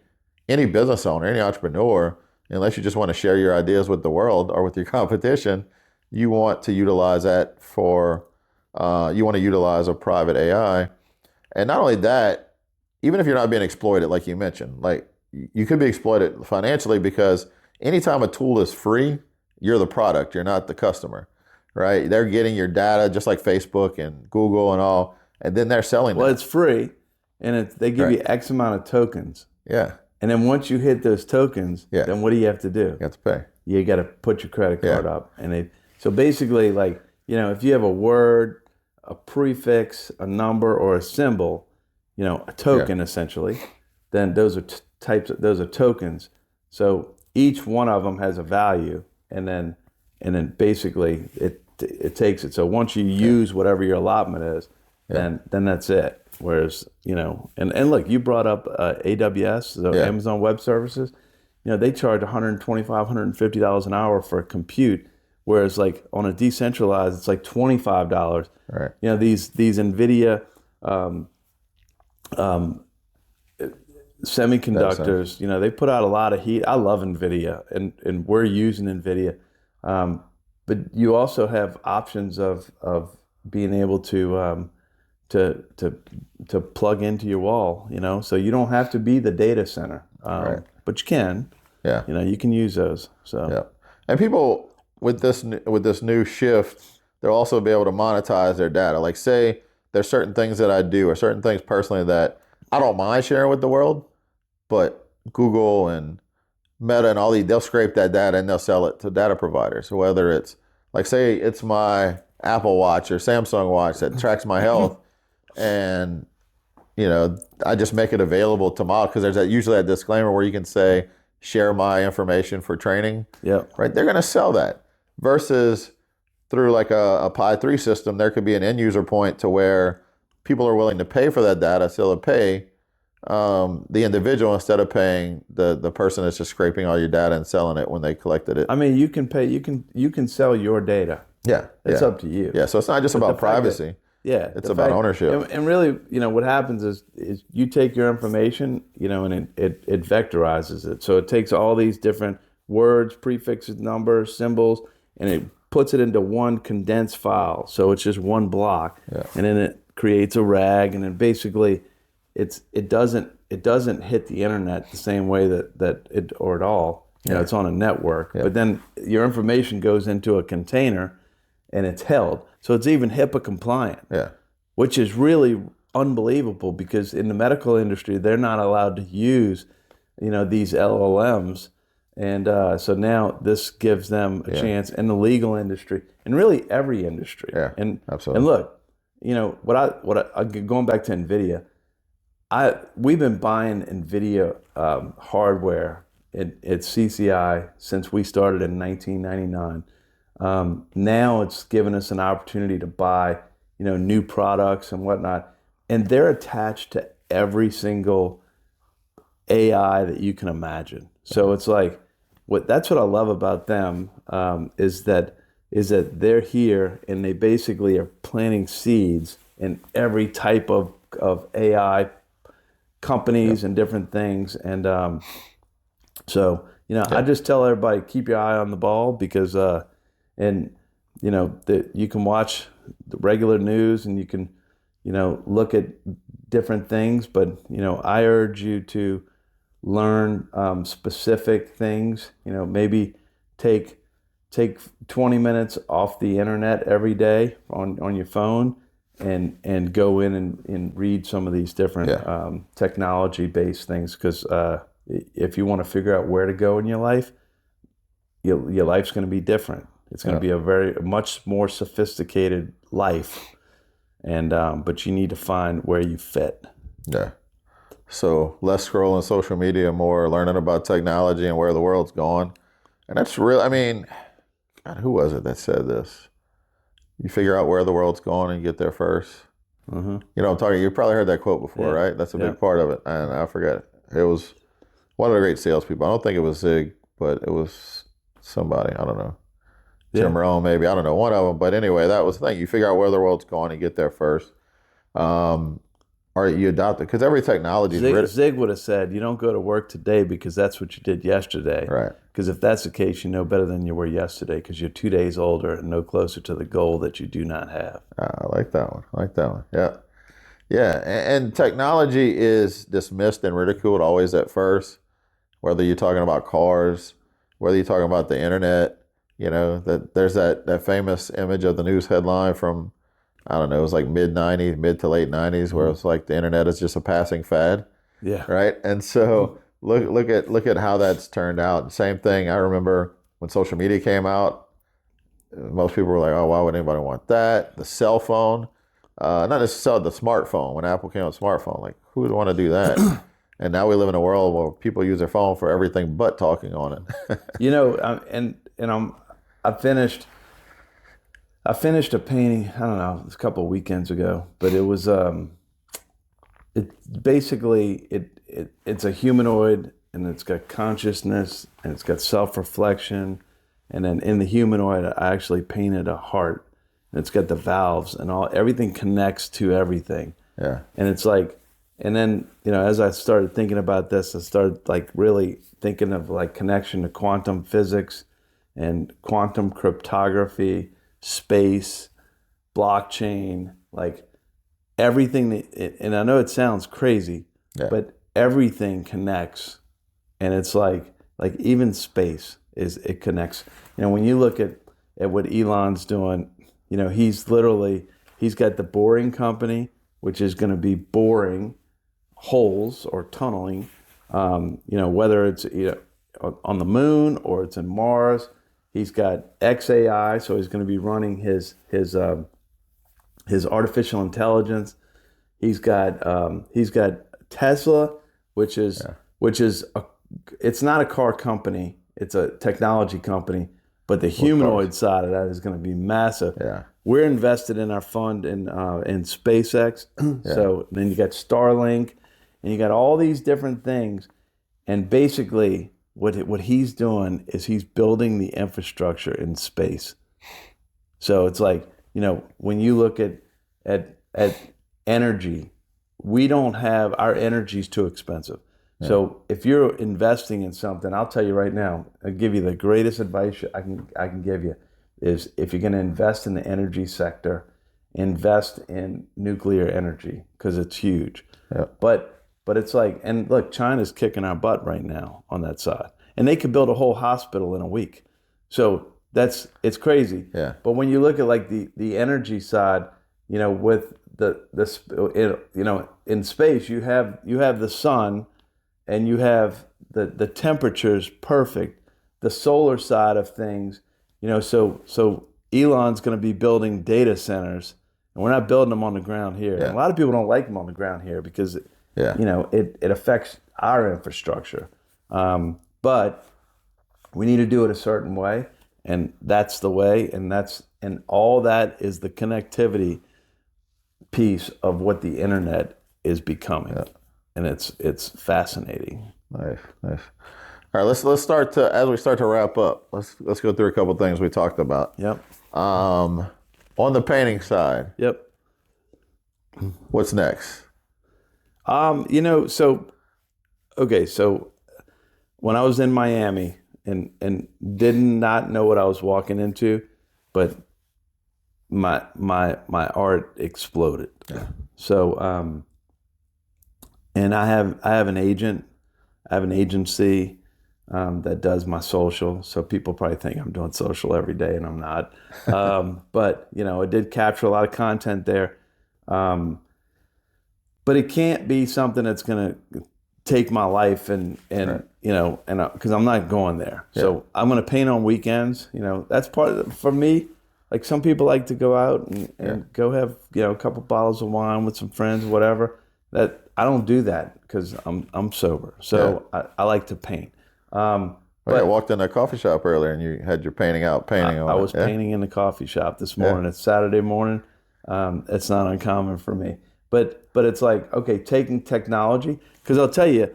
business owner, any entrepreneur, unless you just want to share your ideas with the world or with your competition, you want to utilize that you want to utilize a private AI. And not only that, even if you're not being exploited, like you mentioned, like you could be exploited financially because anytime a tool is free, you're the product, you're not the customer, right? They're getting your data just like Facebook and Google and all, and then they're selling it. Well, it's free, and they give you X amount of tokens. Yeah. And then once you hit those tokens, then what do you have to do? You have to pay. You got to put your credit card up. And so basically, like, if you have a word, a prefix, a number, or a symbol, a token essentially, then those are those are tokens. So each one of them has a value, and then basically it takes it. So once you use whatever your allotment is, then that's it. Whereas, and look, you brought up AWS, so Amazon Web Services. They charge $125, $150 an hour for a compute, whereas like on a decentralized, it's like $25. Right. These NVIDIA semiconductors, they put out a lot of heat. I love NVIDIA, and we're using NVIDIA. But you also have options of being able to plug into your wall, so you don't have to be the data center, but you can. Yeah. You can use those. So yeah, and people with this new shift, they'll also be able to monetize their data. Like, say there's certain things that I do or certain things personally that I don't mind sharing with the world, but Google and Meta and all they'll scrape that data and they'll sell it to data providers. So whether it's like, say it's my Apple Watch or Samsung Watch that tracks my health, and I just make it available to model, because there's usually a disclaimer where you can say share my information for training. Yeah. Right. They're going to sell that versus through like a Pi 3 system, there could be an end user point to where people are willing to pay for that data, so they'll pay the individual instead of paying the person that's just scraping all your data and selling it when they collected it. I mean, you can sell your data. Yeah. It's up to you. Yeah. So it's not just about privacy. It's about ownership. And really, what happens is you take your information, and it vectorizes it. So it takes all these different words, prefixes, numbers, symbols, and it puts it into one condensed file. So it's just one block, and then it creates a RAG, and then basically, it doesn't hit the internet the same way that it or at all. It's on a network, but then your information goes into a container, and it's held. So it's even HIPAA compliant, which is really unbelievable, because in the medical industry, they're not allowed to use, these LLMs. And so now this gives them a chance in the legal industry and really every industry. Yeah, and absolutely. And look, what I going back to NVIDIA, we've been buying NVIDIA hardware at CCI since we started in 1999. Now it's given us an opportunity to buy, new products and whatnot, and they're attached to every single AI that you can imagine. So it's like, that's what I love about them, is that they're here and they basically are planting seeds in every type of AI companies and different things. And I just tell everybody, keep your eye on the ball, because you can watch the regular news and you can, look at different things, but, I urge you to learn specific things, maybe take 20 minutes off the internet every day on your phone and go in and read some of these different technology-based things, because if you want to figure out where to go in your life, your life's going to be different. It's going to be a much more sophisticated life, and but you need to find where you fit. Yeah. So less scrolling social media, more learning about technology and where the world's going. And that's real. I mean, God, who was it that said this? You figure out where the world's going and you get there first. Mm-hmm. I'm talking. You probably heard that quote before, right? That's a big part of it. And I forget it. It was one of the great salespeople. I don't think it was Zig, but it was somebody. I don't know. Jim Rohn, maybe. I don't know. One of them. But anyway, that was the thing. You figure out where the world's going and get there first. Or you adopt it. Because every technology is Zig would have said, you don't go to work today because that's what you did yesterday. Right. Because if that's the case, you know better than you were yesterday, because you're 2 days older and no closer to the goal that you do not have. I like that one. Yeah. Yeah. And technology is dismissed and ridiculed always at first, whether you're talking about cars, whether you're talking about the internet. That there's that famous image of the news headline from, I don't know, it was like mid to late 90s, where it's like the internet is just a passing fad. Yeah. Right. And so look at how that's turned out. Same thing. I remember when social media came out, most people were like, oh, why would anybody want that? The cell phone, not necessarily the smartphone. When Apple came out with smartphone, like, who would want to do that? And now we live in a world where people use their phone for everything but talking on it. I I finished a painting, I don't know, it was a couple of weekends ago, but it was it basically it's a humanoid, and it's got consciousness, and it's got self-reflection, and then in the humanoid I actually painted a heart, and it's got the valves and everything connects to everything. Yeah. And it's like, and then, as I started thinking about this, I started like really thinking of like connection to quantum physics and quantum cryptography, space, blockchain, like everything and I know it sounds crazy, Yeah. but everything connects. And it's like even space it connects. When you look at what Elon's doing, he's got the boring company, which is going to be boring holes or tunneling, whether it's on the moon or it's in Mars. He's got XAI, so he's going to be running his artificial intelligence. He's got Tesla, which is it's not a car company, it's a technology company, but the humanoid side of that is going to be massive. Yeah. We're invested in our fund in SpaceX. So then you got Starlink, and you got all these different things. And basically, what he's doing is he's building the infrastructure in space. So it's like, when you look at energy, we don't have, our energy is too expensive. Yeah. So if you're investing in something, I'll tell you right now, I'll give you the greatest advice I can give you is, if you're going to invest in the energy sector, invest in nuclear energy, because it's huge. Yeah. But it's like, and look, China's kicking our butt right now on that side, and they could build a whole hospital in a week. So it's crazy. Yeah. But when you look at like the energy side, with in space, you have the sun, and you have the temperatures perfect, the solar side of things, so Elon's going to be building data centers, and we're not building them on the ground here. Yeah. And a lot of people don't like them on the ground here because it affects our infrastructure. But we need to do it a certain way, and that's the way, and all that is the connectivity piece of what the internet is becoming. Yeah. And it's fascinating. Nice. All right, let's start to, as we start to wrap up, let's go through a couple things we talked about. Yep. On the painting side. Yep. What's next? So when I was in Miami and did not know what I was walking into, but my art exploded. Yeah. So and I have an agent. I have an agency that does my social. So people probably think I'm doing social every day, and I'm not. But I did capture a lot of content there. But it can't be something that's going to take my life and right. Because I'm not going there. Yeah. So I'm going to paint on weekends. That's part of it. For me. Like some people like to go out and go have a couple bottles of wine with some friends, whatever. That I don't do that because I'm sober. So I like to paint. I walked in a coffee shop earlier and you had your painting on. I was painting in the coffee shop this morning. It's Saturday morning. It's not uncommon for me. But it's like, okay, taking technology, because I'll tell you,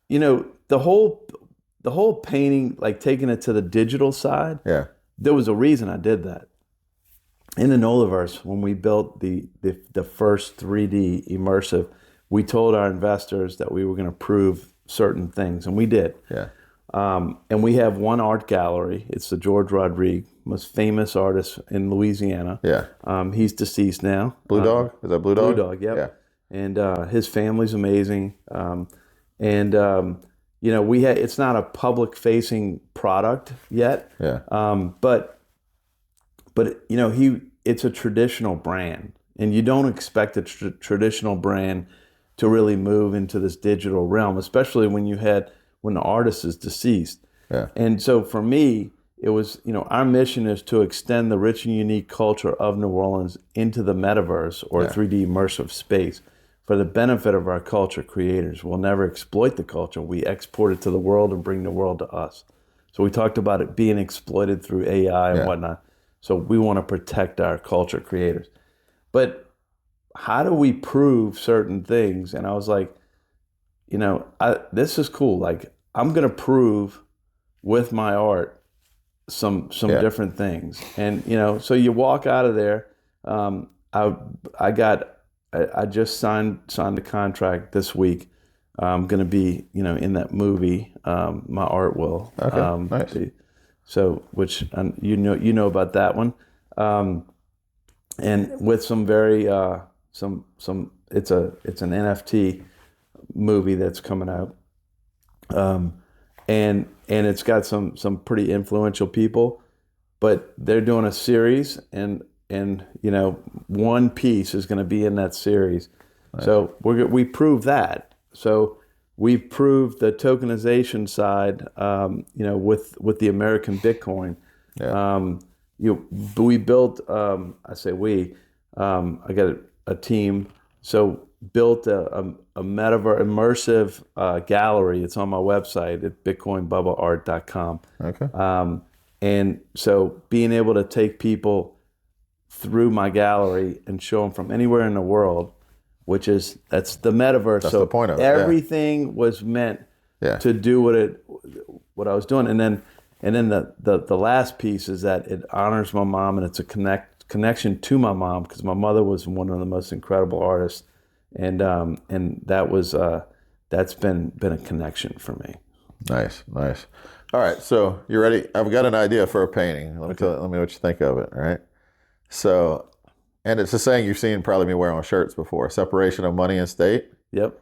the whole painting, like taking it to the digital side. Yeah. There was a reason I did that. In the NOLAverse, when we built the first 3D immersive, we told our investors that we were going to prove certain things, and we did. Yeah. And we have one art gallery. It's the George Rodriguez, most famous artist in Louisiana. Yeah. He's deceased now. Blue Dog? Is that Blue Dog? Blue Dog, yep. Yeah. And his family's amazing. It's not a public-facing product yet. Yeah. But it's a traditional brand, and you don't expect a traditional brand to really move into this digital realm, especially when the artist is deceased. Yeah. And so for me, it was, our mission is to extend the rich and unique culture of New Orleans into the metaverse or 3D immersive space for the benefit of our culture creators. We'll never exploit the culture. We export it to the world and bring the world to us. So we talked about it being exploited through AI and whatnot. So we want to protect our culture creators. But how do we prove certain things? And I was like, this is cool. Like, I'm going to prove with my art some Yeah. different things. And, so you walk out of there. I I just signed the contract this week. I'm going to be, in that movie. My art will. Okay. Nice. Which you know about that one, and with some very it's an NFT movie that's coming out, and it's got some pretty influential people, but they're doing a series, and one piece is going to be in that series. Nice. So we proved that. So we proved the tokenization side, with the American Bitcoin. Yeah. We built. I say we. I got a team. So built a metaverse immersive gallery. It's on my website at bitcoinbubbaart.com. Okay. And so being able to take people through my gallery and show them from anywhere in the world, that's the metaverse. That's so the point of it. Everything was meant to do what I was doing. And then the last piece is that it honors my mom, and it's a connection to my mom, because my mother was one of the most incredible artists, and that's been a connection for me. Nice. All right, so you ready? I've got an idea for a painting. Let me know what you think of it. All right. So, and it's a saying you've seen probably me wear on shirts before: separation of money and state. Yep.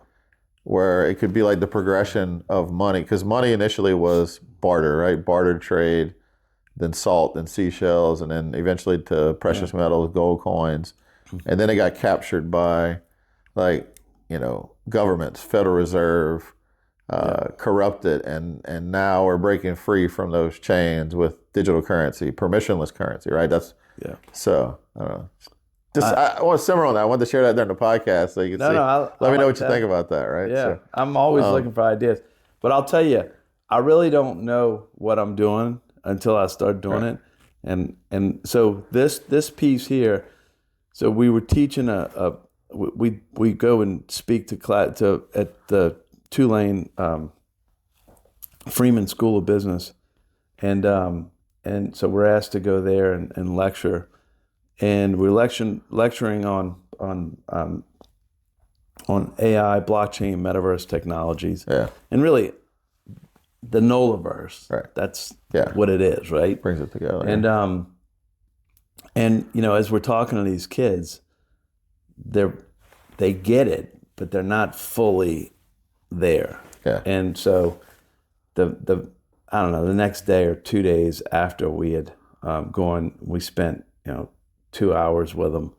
Where it could be like the progression of money, because money initially was barter, right? Barter trade, then salt, then seashells, and then eventually to precious metals, gold coins, and then it got captured by, governments, Federal Reserve. Corrupted, and now we're breaking free from those chains with digital currency, permissionless currency, right? So I don't know. I want to simmer on that. I wanted to share that during the podcast so you can see. Let me know what you think about that, right? Yeah, so, I'm always looking for ideas, but I'll tell you, I really don't know what I'm doing until I start doing it, and so this piece here. So we were teaching we go and speak to class at the Tulane Freeman School of Business, and so we're asked to go there and lecture, and we're lecturing on AI, blockchain, metaverse technologies, and really the NOLAverse. Right. That's what it is, right? Brings it together. And as we're talking to these kids, they get it, but they're not fully there. Yeah. And so I don't know, the next day or 2 days after we had gone, we spent 2 hours with them.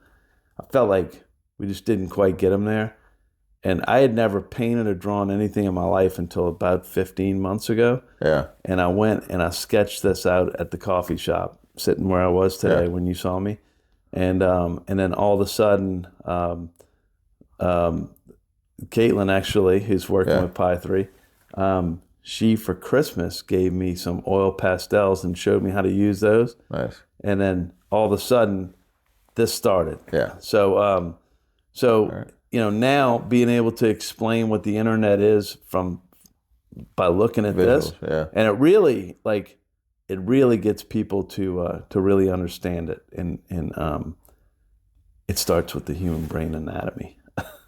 I felt like we just didn't quite get them there. And I had never painted or drawn anything in my life until about 15 months ago. Yeah. And I went and I sketched this out at the coffee shop, sitting where I was today when you saw me. And then all of a sudden, Caitlin, actually, who's working with Pi 3, she, for Christmas, gave me some oil pastels and showed me how to use those. Nice. And then all of a sudden, this started. Yeah. So, now being able to explain what the internet is by looking at Visuals, this, and it really gets people to really understand it, and it starts with the human brain anatomy.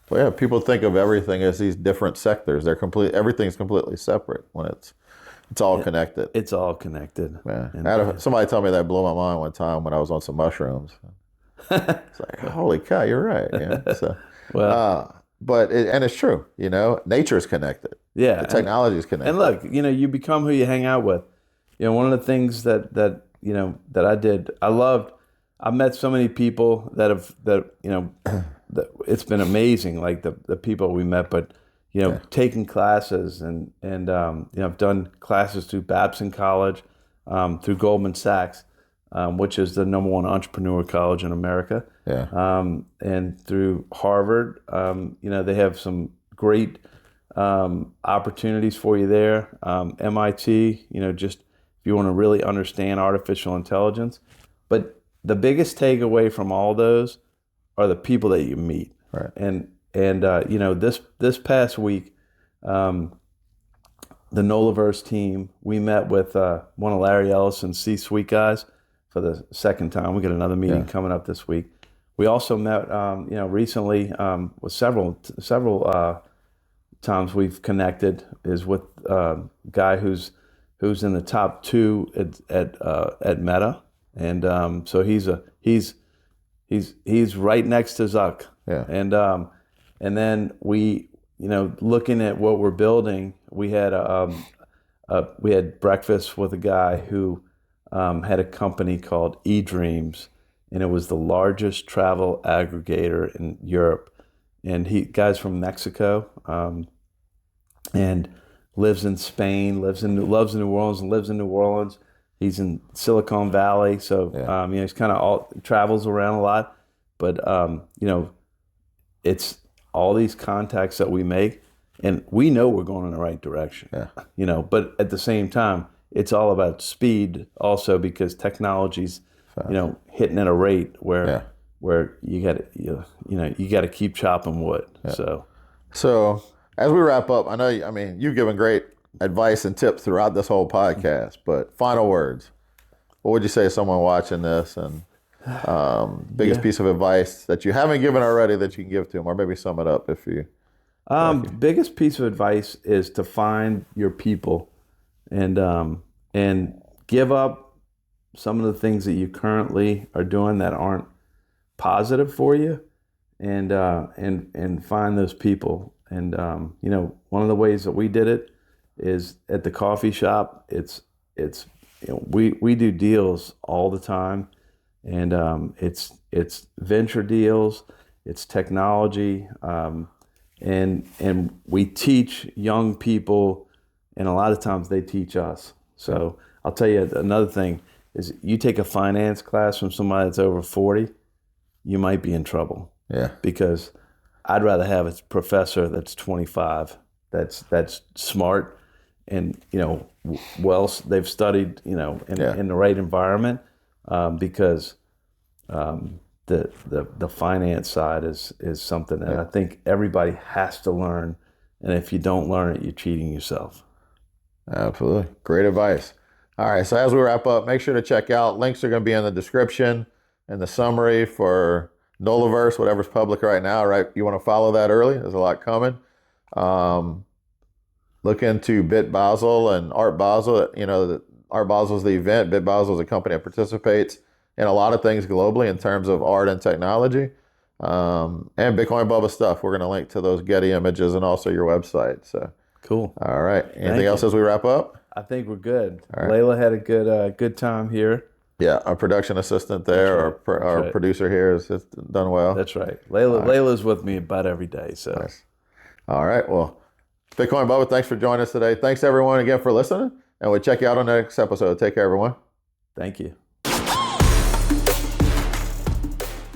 Well, yeah, people think of everything as these different sectors. Everything's completely separate when it's all connected. It's all connected. Yeah. Somebody told me that blew my mind one time when I was on some mushrooms. It's like, holy cow, you're right. Yeah. So, but it's true. Nature is connected. Yeah. The technology is connected. And look, you become who you hang out with. One of the things that I did, I met so many people that it's been amazing, like the people we met, but taking classes and I've done classes through Babson College, through Goldman Sachs, which is the #1 entrepreneur college in America, and through Harvard. They have some great opportunities for you there. MIT, just if you want to really understand artificial intelligence, but the biggest takeaway from all those are the people that you meet. Right. And this past week, the NOLAverse team, we met with one of Larry Ellison's C-suite guys for the second time. We got another meeting coming up this week. We also met, recently with several times we've connected is with a guy who's in the top 2 at Meta, and so he's right next to Zuck. Yeah. And then we, looking at what we're building, we had breakfast with a guy who had a company called eDreams, and it was the largest travel aggregator in Europe. And guy's from Mexico, and lives in Spain, loves in New Orleans, and lives in New Orleans. He's in Silicon Valley, so he's kind of travels around a lot. But it's all these contacts that we make, and we know we're going in the right direction. Yeah. But at the same time, it's all about speed, also because technology's hitting at a rate where you got to keep chopping wood. Yeah. So as we wrap up, you've given great advice and tips throughout this whole podcast, but final words. What would you say to someone watching this, and biggest piece of advice that you haven't given already that you can give to them, or maybe sum it up if you. Biggest piece of advice is to find your people, and give up some of the things that you currently are doing that aren't positive for you, and find those people. And one of the ways that we did it is at the coffee shop. We do deals all the time, and it's venture deals, it's technology, and we teach young people, and a lot of times they teach us. So I'll tell you another thing is, you take a finance class from somebody that's over 40, you might be in trouble. Yeah. Because I'd rather have a professor that's 25, that's smart, and they've studied in the right environment, because the finance side is something that I think everybody has to learn, and if you don't learn it, you're cheating yourself. Absolutely. Great advice. All right. So as we wrap up, make sure to check out. Links are going to be in the description and the summary for NOLAverse, whatever's public right now, right? You want to follow that early. There's a lot coming. Look into Bit Basel and Art Basel. Art Basel is the event. Bit Basel is a company that participates in a lot of things globally in terms of art and technology. And Bitcoin Bubba stuff. We're going to link to those Getty images and also your website. So cool. All right. Anything else as we wrap up? I think we're good. All right. Layla had a good time here. Yeah, our production assistant there, our producer here has done well. That's right. Layla's with me about every day. So. Nice. All right. Well, Bitcoin Bubba, thanks for joining us today. Thanks everyone again for listening, and we'll check you out on the next episode. Take care, everyone. Thank you.